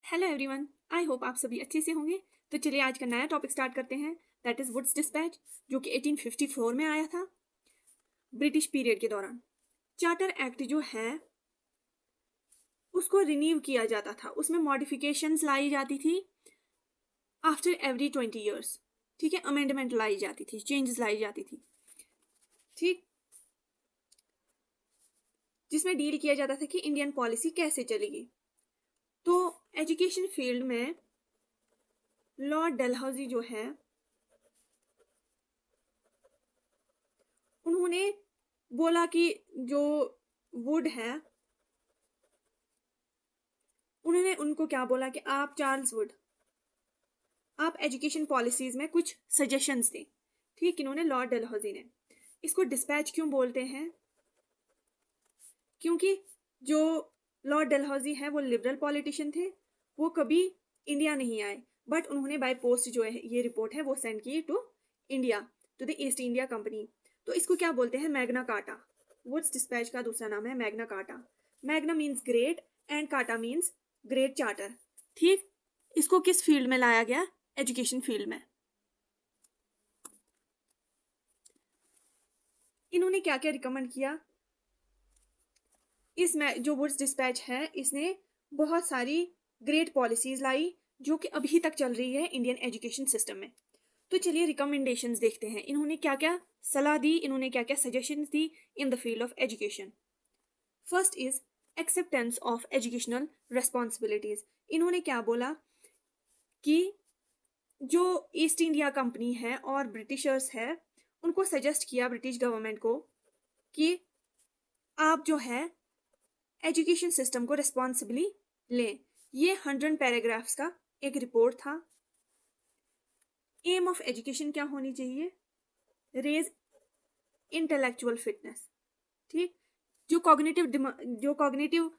Hello everyone, I hope आप सभी अच्छे से होंगे। तो चलिए आज का नया टॉपिक स्टार्ट करते हैं, दैट इज वुड्स डिस्पैच, जो कि 1854 में आया था ब्रिटिश पीरियड के दौरान। चार्टर एक्ट जो है उसको रिन्यू किया जाता था, उसमें मॉडिफिकेशंस लाई जाती थी आफ्टर एवरी 20 ईयर्स। ठीक है, अमेंडमेंट लाई जाती थी, चेंजेस लाई जाती थी। ठीक, जिसमें डील किया जाता था कि इंडियन पॉलिसी कैसे चलेगी। तो एजुकेशन फील्ड में लॉर्ड डलहौजी जो है उन्होंने बोला कि जो वुड है, उन्होंने उनको क्या बोला कि आप चार्ल्स वुड, आप एजुकेशन पॉलिसीज में कुछ सजेशंस दें। ठीक, इन्होंने लॉर्ड डलहौजी ने। इसको डिस्पैच क्यों बोलते हैं? क्योंकि जो लॉर्ड डलहौजी है वो लिबरल पॉलिटिशियन थे, वो कभी इंडिया नहीं आए, बट उन्होंने बाय पोस्ट जो है ये रिपोर्ट है वो सेंड की to India, to the East India company. तो इसको क्या बोलते हैं? Magna carta. वुड्स डिस्पैच का दूसरा नाम है Magna carta. Magna means great and carta means great charter. ठीक, इसको किस फील्ड में लाया गया? एजुकेशन फील्ड में। इन्होंने क्या क्या रिकमेंड किया? इसमें जो वुड्स डिस्पैच है इसने बहुत सारी ग्रेट पॉलिसीज लाई जो कि अभी तक चल रही है इंडियन एजुकेशन सिस्टम में। तो चलिए रिकमेंडेशंस देखते हैं, इन्होंने क्या क्या सलाह दी, इन्होंने क्या क्या suggestions the in the field of education. First is acceptance of educational responsibilities. इन्होंने क्या बोला कि जो ईस्ट इंडिया कंपनी है और ब्रिटिशर्स है उनको सजेस्ट किया ब्रिटिश गवर्नमेंट को कि आप जो है एजुकेशन सिस्टम को रिस्पॉन्सिबली लें। ये 100 पैराग्राफ्स का एक रिपोर्ट था। एम ऑफ एजुकेशन क्या होनी चाहिए? Raise intellectual fitness. ठीक, जो कॉग्निटिव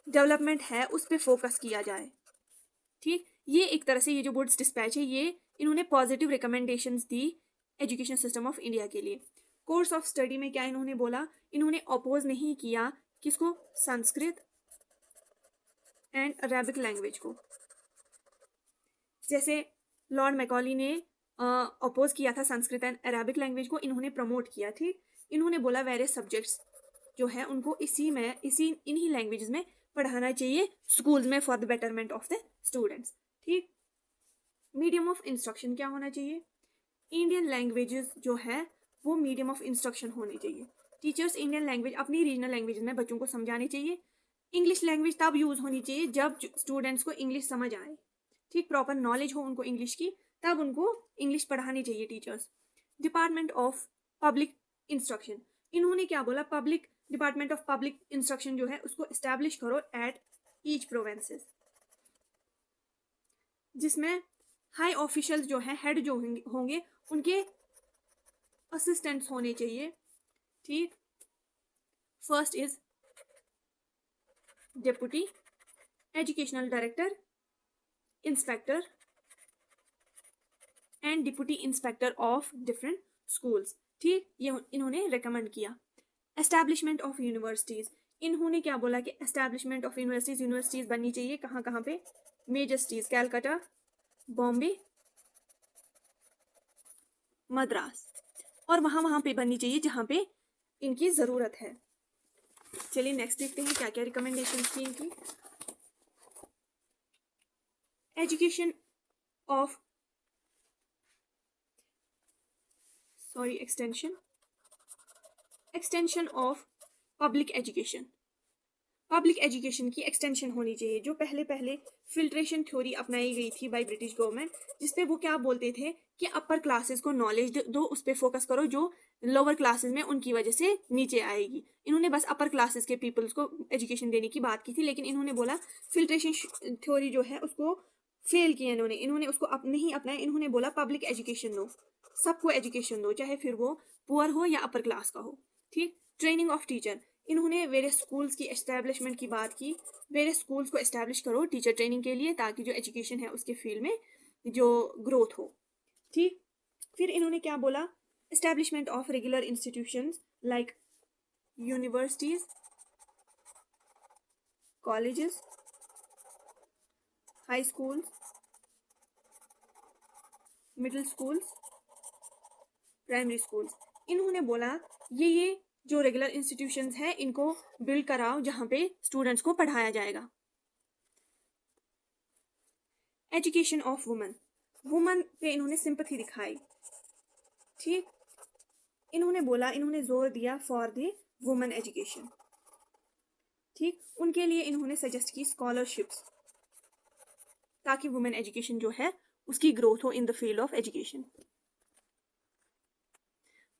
डेवलपमेंट है उस पर फोकस किया जाए। ठीक, ये एक तरह से ये जो वुड्स डिस्पैच है ये इन्होंने positive recommendations the education system of India के लिए। कोर्स ऑफ स्टडी में क्या इन्होंने बोला? इन्होंने अपोज नहीं किया किसको? संस्कृत एंड अरेबिक लैंग्वेज को। जैसे लॉर्ड मैकॉली ने अपोज किया था संस्कृत एंड अरेबिक लैंग्वेज को, इन्होंने प्रमोट किया। ठीक, इन्होंने बोला वेरियस सब्जेक्ट्स जो है उनको इन्हीं लैंग्वेजेस में पढ़ाना चाहिए स्कूल्स में for the betterment of the students. ठीक, मीडियम ऑफ इंस्ट्रक्शन क्या होना चाहिए? इंडियन लैंग्वेजेस जो है वो मीडियम ऑफ इंस्ट्रक्शन होनी चाहिए। टीचर्स इंडियन लैंग्वेज अपनी रीजनल लैंग्वेज में बच्चों को समझानी चाहिए। इंग्लिश लैंग्वेज तब यूज होनी चाहिए जब स्टूडेंट्स को इंग्लिश समझ आए। ठीक, प्रॉपर नॉलेज हो उनको इंग्लिश की, तब उनको इंग्लिश पढ़ानी चाहिए teachers. Department of public instruction, इन्होंने क्या बोला? Public department of public instruction जो है उसको एस्टैब्लिश करो एट ईच प्रोविंसेस, जिसमें हाई ऑफिशियल जो है हेड जो होंगे उनके असिस्टेंट्स होने चाहिए। ठीक, first is deputy educational director, inspector and deputy inspector of different schools. ठीक, ये इन्होंने रेकमेंड किया। एस्टैब्लिशमेंट ऑफ यूनिवर्सिटीज, इन्होंने क्या बोला कि एस्टैब्लिशमेंट ऑफ यूनिवर्सिटीज बननी चाहिए। कहाँ कहाँ पे? मेजर सिटीज कैलकाटा, बॉम्बे, मद्रास, और वहां वहां पे बननी चाहिए जहां पे इनकी जरूरत है। चलिए नेक्स्ट देखते हैं क्या क्या रिकमेंडेशन थी इनकी। Education of extension of public education. Public education की एक्सटेंशन होनी चाहिए। जो पहले पहले फिल्ट्रेशन थ्योरी अपनाई गई थी बाय ब्रिटिश गवर्नमेंट, जिसपे वो क्या बोलते थे कि अपर क्लासेस को नॉलेज दो, उस पर फोकस करो जो लोअर क्लासेस में उनकी वजह से नीचे आएगी। इन्होंने बस अपर क्लासेस के पीपल्स को एजुकेशन देने की बात की थी, लेकिन इन्होंने बोला फिल्ट्रेशन थ्योरी जो है उसको फेल किया इन्होंने उसको नहीं अपनाया। इन्होंने बोला पब्लिक एजुकेशन दो, सबको एजुकेशन दो, चाहे फिर वो पुअर हो या अपर क्लास का हो। ठीक, ट्रेनिंग ऑफ टीचर, इन्होंने वेरियस स्कूल्स की एस्टैब्लिशमेंट की बात की। वेरियस स्कूल्स को एस्टैब्लिश करो टीचर ट्रेनिंग के लिए, ताकि जो एजुकेशन है उसके फील्ड में जो ग्रोथ हो। ठीक, फिर इन्होंने क्या बोला? Establishment of regular institutions like universities, colleges, high schools, middle schools, primary schools. इन्होंने बोला ये जो रेगुलर इंस्टीट्यूशंस हैं इनको बिल्ड कराओ जहाँ पे स्टूडेंट्स को पढ़ाया जाएगा। एजुकेशन ऑफ वुमेन, वुमेन पे इन्होंने सिंपैथी दिखाई, ठीक। इन्होंने बोला, इन्होंने जोर दिया फॉर द वुमेन एजुकेशन, ठीक। उनके लिए इन्होंने सजेस्ट की स्कॉलरशिप्स ताकि वुमेन एजुकेशन जो है उसकी ग्रोथ हो in the field of education.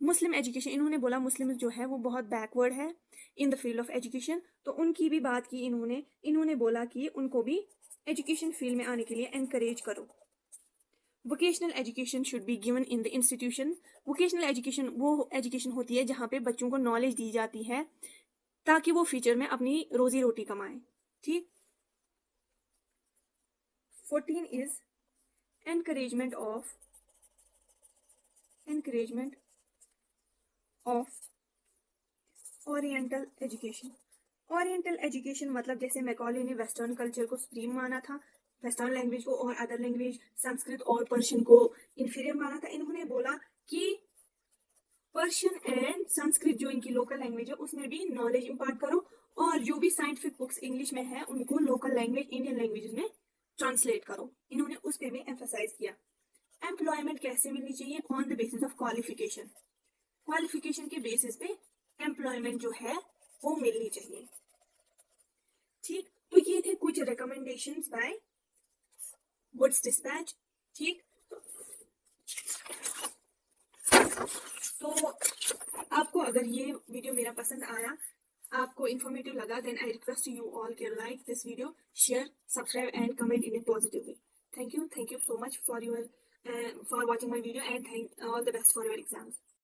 Muslim education, इन्होंने बोला मुस्लिम जो है वो बहुत बैकवर्ड है in the field of education, तो उनकी भी बात की इन्होंने बोला कि उनको भी एजुकेशन फील्ड में आने के लिए एनकरेज करो। Vocational education should be given in the institution, vocational education वो एजुकेशन होती है जहाँ पे बच्चों को नॉलेज दी जाती है ताकि वो फ्यूचर में अपनी रोजी रोटी कमाएं, ठीक। 14 is encouragement of oriental education. Oriental education मतलब जैसे मैकॉले ने वेस्टर्न कल्चर को सुप्रीम माना था, वेस्टर्न लैंग्वेज को और अदर लैंग्वेज संस्कृत और पर्शियन को इंफीरियर माना था। इन्होंने बोला कि पर्शियन एंड संस्कृत जो इनकी लोकल लैंग्वेज है उसमें भी नॉलेज इंपार्ट करो और जो भी साइंटिफिक बुक्स इंग्लिश में है उनको लोकल लैंग्वेज इंडियन लैंग्वेज में ट्रांसलेट करो। इन्होंने उस पर भी एम्फसाइज किया। एम्प्लॉयमेंट कैसे मिलनी चाहिए? On the basis of qualification, qualification के बेसिस पे एम्प्लॉयमेंट जो है वो मिलनी चाहिए, ठीक। तो ये थे कुछ रिकमेंडेशंस बाय वुड्स डिस्पैच, ठीक। तो आपको अगर ये वीडियो मेरा पसंद आया, आपको इन्फॉर्मेटिव लगा, then I request you all के like this video, share, subscribe and comment in a positive way. Thank you so much for watching my video and all the best for your exams.